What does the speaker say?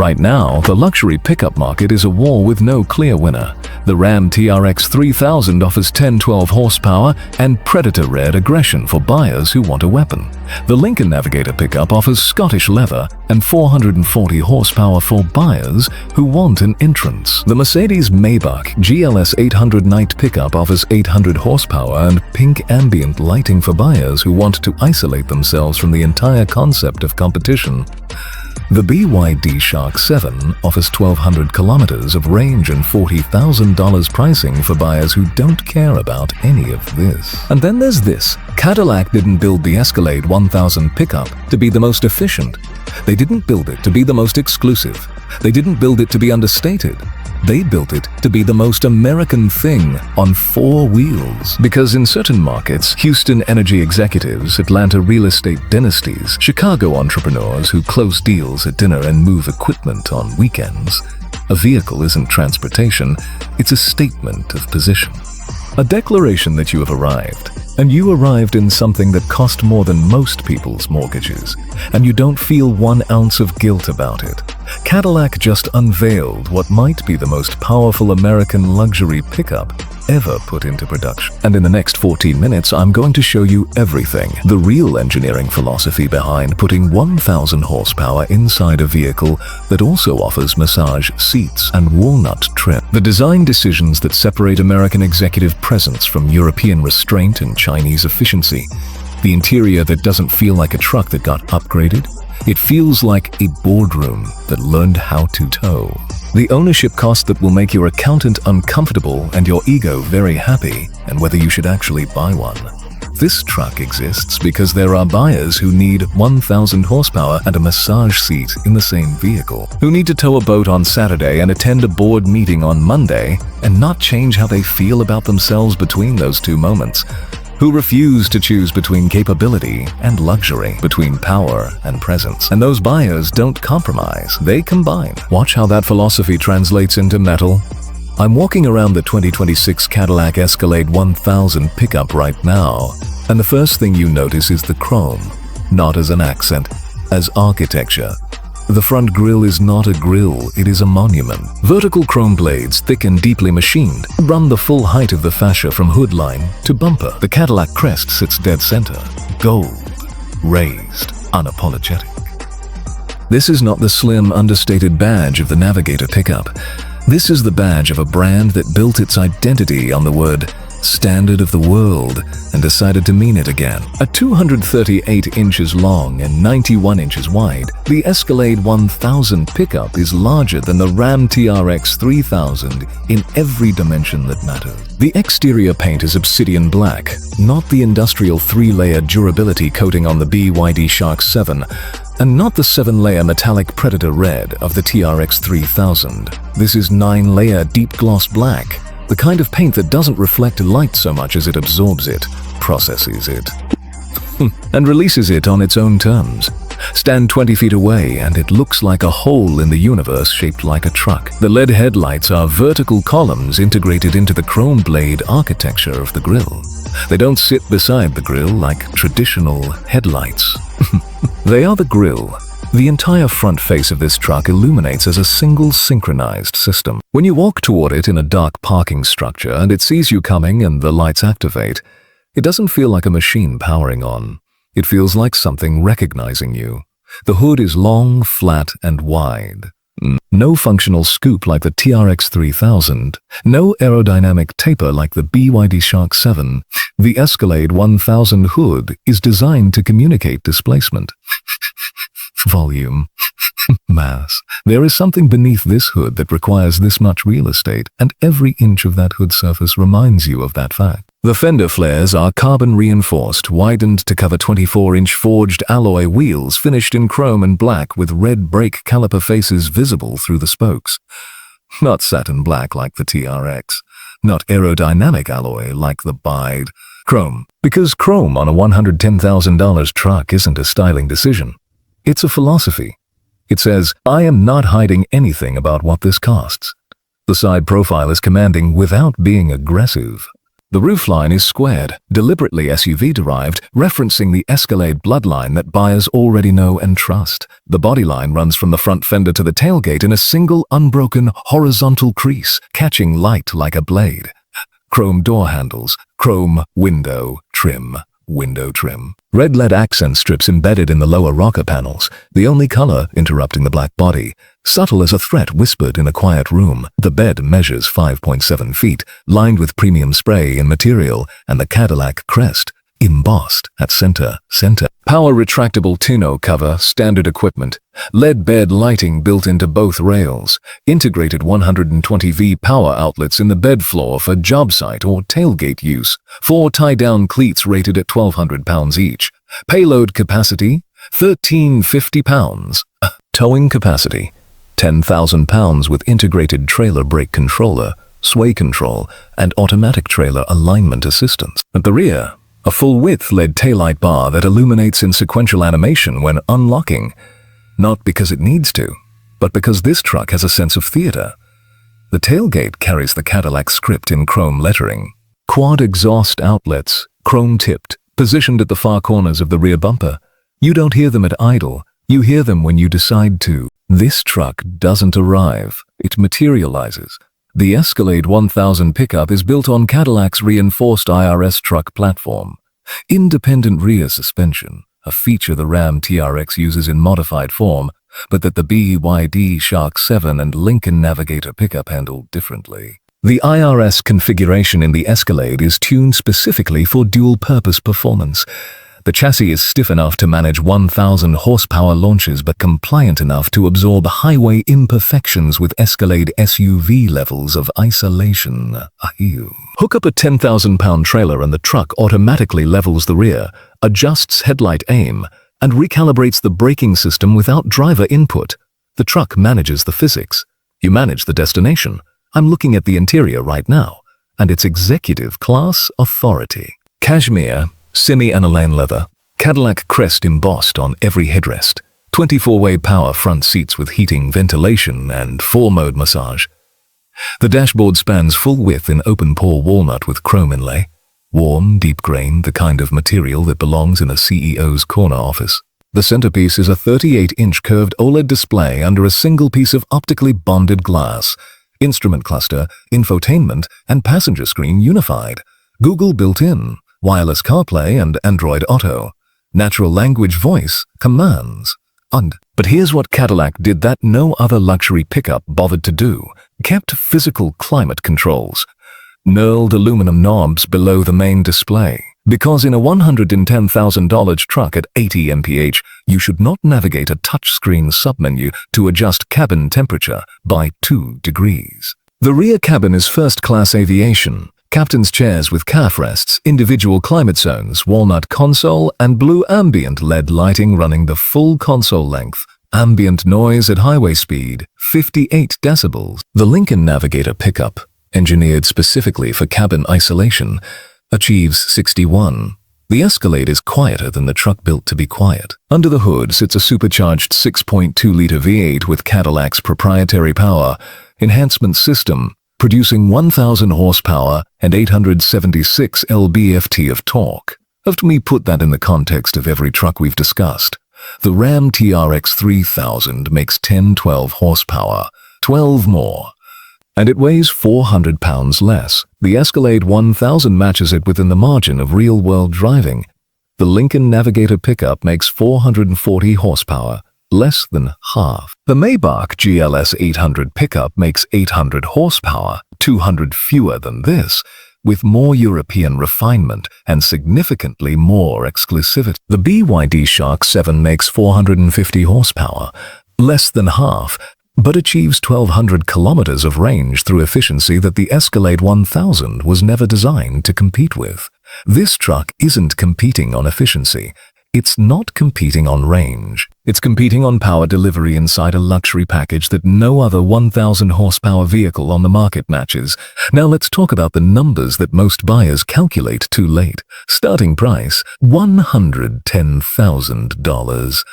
Right now, the luxury pickup market is a war with no clear winner. The Ram TRX 3000 offers 10-12 horsepower and predator-red aggression for buyers who want a weapon. The Lincoln Navigator Pickup offers Scottish leather and 440 horsepower for buyers who want an entrance. The Mercedes-Maybach GLS 800 Night Pickup offers 800 horsepower and pink ambient lighting for buyers who want to isolate themselves from the entire concept of competition. The BYD Shark 7 offers 1,200 kilometers of range and $40,000 pricing for buyers who don't care about any of this. And then there's this. Cadillac didn't build the Escalade 1000 pickup to be the most efficient. They didn't build it to be the most exclusive. They didn't build it to be understated. They built it to be the most American thing on 4 wheels. Because in certain markets, Houston energy executives, Atlanta real estate dynasties, Chicago entrepreneurs who close deals at dinner and move equipment on weekends, a vehicle isn't transportation, it's a statement of position. A declaration that you have arrived. And you arrived in something that cost more than most people's mortgages, and you don't feel 1 ounce of guilt about it. Cadillac just unveiled what might be the most powerful American luxury pickup ever put into production. And in the next 14 minutes, I'm going to show you everything, the real engineering philosophy behind putting 1,000 horsepower inside a vehicle that also offers massage seats and walnut trim. The design decisions that separate American executive presence from European restraint and Chinese efficiency. The interior that doesn't feel like a truck that got upgraded. It feels like a boardroom that learned how to tow. The ownership cost that will make your accountant uncomfortable and your ego very happy, and whether you should actually buy one. This truck exists because there are buyers who need 1,000 horsepower and a massage seat in the same vehicle, who need to tow a boat on Saturday and attend a board meeting on Monday and not change how they feel about themselves between those 2 moments, who refuse to choose between capability and luxury, between power and presence. And those buyers don't compromise, they combine. Watch how that philosophy translates into metal. I'm walking around the 2026 Cadillac Escalade 1000 pickup right now, and the first thing you notice is the chrome, not as an accent, as architecture. The front grille is not a grille, it is a monument. Vertical chrome blades, thick and deeply machined, run the full height of the fascia from hood line to bumper. The Cadillac crest sits dead center, gold, raised, unapologetic. This is not the slim, understated badge of the Navigator pickup. This is the badge of a brand that built its identity on the word standard of the world and decided to mean it again. At 238 inches long and 91 inches wide, the Escalade 1000 pickup is larger than the Ram TRX 3000 in every dimension that matters. The exterior paint is obsidian black, not the industrial 3-layer durability coating on the BYD Shark 7, and not the 7-layer metallic predator red of the TRX 3000. This is 9-layer deep gloss black, the kind of paint that doesn't reflect light so much as it absorbs it, processes it, and releases it on its own terms. Stand 20 feet away and it looks like a hole in the universe shaped like a truck. The LED headlights are vertical columns integrated into the chrome blade architecture of the grille. They don't sit beside the grille like traditional headlights. They are the grille. The entire front face of this truck illuminates as a single synchronized system. When you walk toward it in a dark parking structure and it sees you coming and the lights activate, it doesn't feel like a machine powering on. It feels like something recognizing you. The hood is long, flat, and wide. No functional scoop like the TRX 3000. No aerodynamic taper like the BYD Shark 7. The Escalade 1000 hood is designed to communicate displacement. Volume, mass. There is something beneath this hood that requires this much real estate, and every inch of that hood surface reminds you of that fact. The fender flares are carbon reinforced, widened to cover 24-inch forged alloy wheels finished in chrome and black with red brake caliper faces visible through the spokes. Not satin black like the TRX. Not aerodynamic alloy like the BYD. Chrome. Because chrome on a $110,000 truck isn't a styling decision. It's a philosophy. It says, I am not hiding anything about what this costs. The side profile is commanding without being aggressive. The roofline is squared, deliberately SUV-derived, referencing the Escalade bloodline that buyers already know and trust. The bodyline runs from the front fender to the tailgate in a single, unbroken, horizontal crease, catching light like a blade. Chrome door handles, chrome window trim. Red LED accent strips embedded in the lower rocker panels, the only color interrupting the black body. Subtle as a threat whispered in a quiet room. The bed measures 5.7 feet, lined with premium spray and material, and the Cadillac Crest, embossed at center. Power retractable tonneau cover, standard equipment. LED bed lighting built into both rails. Integrated 120V power outlets in the bed floor for job site or tailgate use. 4 tie-down cleats rated at 1,200 pounds each. Payload capacity, 1,350 pounds. Towing capacity, 10,000 pounds with integrated trailer brake controller, sway control, and automatic trailer alignment assistance. At the rear, a full-width LED taillight bar that illuminates in sequential animation when unlocking. Not because it needs to, but because this truck has a sense of theater. The tailgate carries the Cadillac script in chrome lettering. Quad exhaust outlets, chrome-tipped, positioned at the far corners of the rear bumper. You don't hear them at idle, you hear them when you decide to. This truck doesn't arrive, it materializes. The Escalade 1000 pickup is built on Cadillac's reinforced IRS truck platform. Independent rear suspension, a feature the Ram TRX uses in modified form, but that the BYD Shark 7 and Lincoln Navigator Pickup handle differently. The IRS configuration in the Escalade is tuned specifically for dual-purpose performance. The chassis is stiff enough to manage 1,000 horsepower launches but compliant enough to absorb highway imperfections with Escalade SUV levels of isolation. Hook up a 10,000-pound trailer and the truck automatically levels the rear, adjusts headlight aim, and recalibrates the braking system without driver input. The truck manages the physics. You manage the destination. I'm looking at the interior right now, and it's executive class authority. Cashmere, semi-aniline leather, Cadillac Crest embossed on every headrest, 24-way power front seats with heating, ventilation, and 4-mode massage. The dashboard spans full width in open-pore walnut with chrome inlay, warm, deep-grained, the kind of material that belongs in a CEO's corner office. The centerpiece is a 38-inch curved OLED display under a single piece of optically bonded glass. Instrument cluster, infotainment, and passenger screen unified. Google built-in. Wireless CarPlay and Android Auto, natural language voice, commands. But here's what Cadillac did that no other luxury pickup bothered to do. Kept physical climate controls. Knurled aluminum knobs below the main display. Because in a $110,000 truck at 80 mph, you should not navigate a touchscreen submenu to adjust cabin temperature by 2 degrees. The rear cabin is first-class aviation. Captain's chairs with calf rests, individual climate zones, walnut console, and blue ambient LED lighting running the full console length. Ambient noise at highway speed, 58 decibels. The Lincoln Navigator Pickup, engineered specifically for cabin isolation, achieves 61. The Escalade is quieter than the truck built to be quiet. Under the hood sits a supercharged 6.2-liter V8 with Cadillac's proprietary power enhancement system, producing 1,000 horsepower and 876 lb-ft of torque. Let me put that in the context of every truck we've discussed. The Ram TRX 3000 makes 10-12 horsepower, 12 more, and it weighs 400 pounds less. The Escalade 1000 matches it within the margin of real-world driving. The Lincoln Navigator Pickup makes 440 horsepower, less than half. The Maybach GLS 800 pickup makes 800 horsepower, 200 fewer than this, with more European refinement and significantly more exclusivity. The BYD Shark 7 makes 450 horsepower, less than half, but achieves 1,200 kilometers of range through efficiency that the Escalade 1000 was never designed to compete with. This truck isn't competing on efficiency. It's not competing on range. It's competing on power delivery inside a luxury package that no other 1,000 horsepower vehicle on the market matches. Now let's talk about the numbers that most buyers calculate too late. Starting price, $110,000.